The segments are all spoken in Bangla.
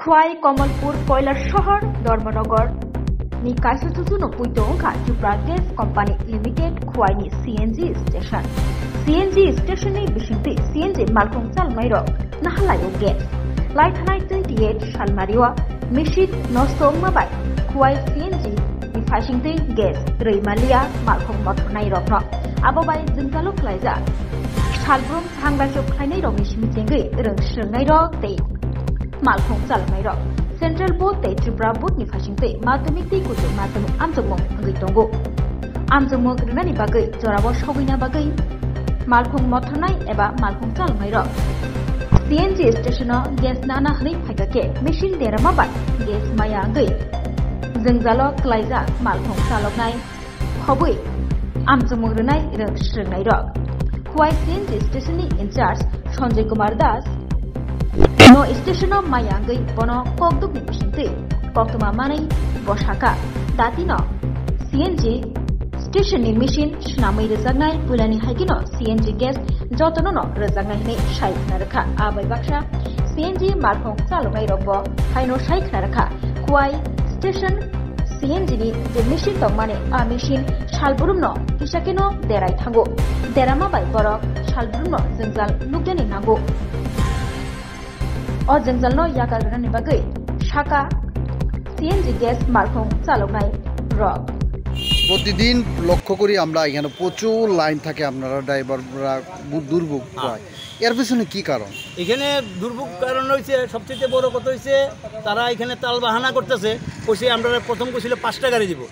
খোয়াই কমলপুর কয়লার শহর Dharmanagar ni kaisusu no puitongkha Jupra Gas Company Limited khwaini CNG station ni bisingti CNG malkhung chalmairo nahalayo gas laithanai 28 salmariwa machine nostong mabai khwai CNG ni phasingti gas reimalia malkhung mothonai rokno abobai jingkalo khlaija salbrum thangbajo khlainai rokni simitengai rengsrngai rok tei malkhung chalmai rok Central Board tei Tripura Board ni phasingtei madhyamik tei kutu madhyamik amjokmung ngui tongo amjokmung rwnani bagai jorabo sogoina bagai malkhung mothonai eba malkhung chalmai rok CNG station o gas nana hnei phaikake machine derama bai gas maya ngui jengjalo klaija malkhung chaloknai khobui amjokmung rwnai rengsrngnai rok khwai CNG station ni in-charge Sanjay Kumar Das no station of Mayangai Bono Kogduk Nishinti, Koktuma Mani, Boshaka, Datino, CNG, station machine, Shnami Rezagnai, Pulani Hagino, CNG gas, Jotono, Rezagnai, Shaik Naraka, Abai Baksha, CNG Markong Salomai Robo, Haino Shaik Naraka, Kwai, station, CNG, the machine of money, a machine, Shalburumno, Ishakino, Derai Tango, Derama by Borok, Shalburumno, Zenzal, Lugani Nago. O jengjalno yakalrani bagai shaka CNG gas markhong chaloknai rok প্রতিদিন লক্ষ্য করি আমরা এখানে প্রচুর লাইন থাকে আপনারা ড্রাইভাররা দুর্ভোগ হয় এর পিছনে কি কারণ এখানে দুর্ভোগ কারণ হইছে সবচেয়ে বড় কথা হইছে তারা এখানে তাল বাহানা করতেছে কইছে আমরা প্রথম কইছিল 5টা গাড়ি দিব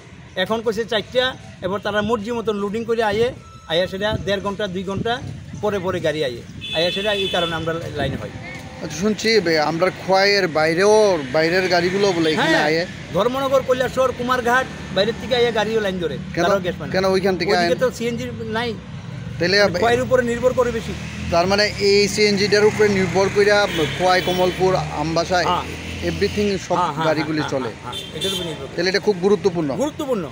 এখন কইছে 4টা এবার তারা মর্জি মতন লোডিং করে আয়া সেটা 1.5 ঘন্টা 2 ঘন্টা পরে গাড়ি আয়া সেটা এই কারণে আমরা লাইন হয় শুনছি আমরা খোয়াইয়ের বাইরের গাড়িগুলো বলে এখানে আয়ে ধর্মনগর কৈলাসহর কুমারঘাট বাইরের থেকে আয়ে গাড়িও লাইন ধরে কেন ওইখান থেকে ওইদিকে তো সিএনজি নাই তাহলে খোয়াইয়ের উপরে নির্ভর করে বেশি তার মানে এই সিএনজিটার উপরে নির্ভর করে খোয়াই কমলপুর আমবাসা এভরিথিং সব গাড়িগুলি চলে এটার উপর নির্ভর তাহলে এটা খুব গুরুত্বপূর্ণ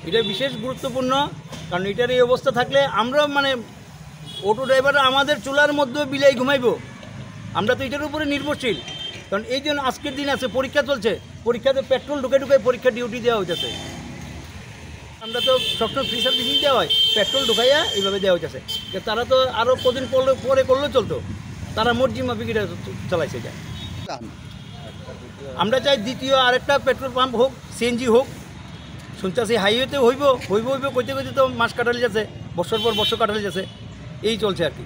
এটা বিশেষ গুরুত্বপূর্ণ কারণ এটার এই অবস্থা থাকলে আমরা মানে অটো ড্রাইভাররা আমাদের চুলার মধ্যে বিলাই ঘুমাইবো আমরা তো এটার উপরে নির্ভরশীল কারণ এই জন্য আজকের দিন আছে পরীক্ষা চলছে পরীক্ষাতে পেট্রোল ঢুকে পরীক্ষা ডিউটি দেওয়া হইতেছে আমরা তো সবসময় ফ্রি সার্ভিসিং দেওয়া হয় পেট্রোল ঢুকাইয়া এইভাবে দেওয়া হইতেছে তারা তো আরও কদিন পরে করলেও চলতো তারা মর্জি মাফিক এটা চালাইছে যায় আমরা চাই দ্বিতীয় আরেকটা পেট্রোল পাম্প হোক সিএনজি হোক শুনতেছি হাইওয়েতে হইব কইতে তো মাস কাটালে যাচ্ছে বছর পর বছর কাটালে যাচ্ছে এই চলছে আর কি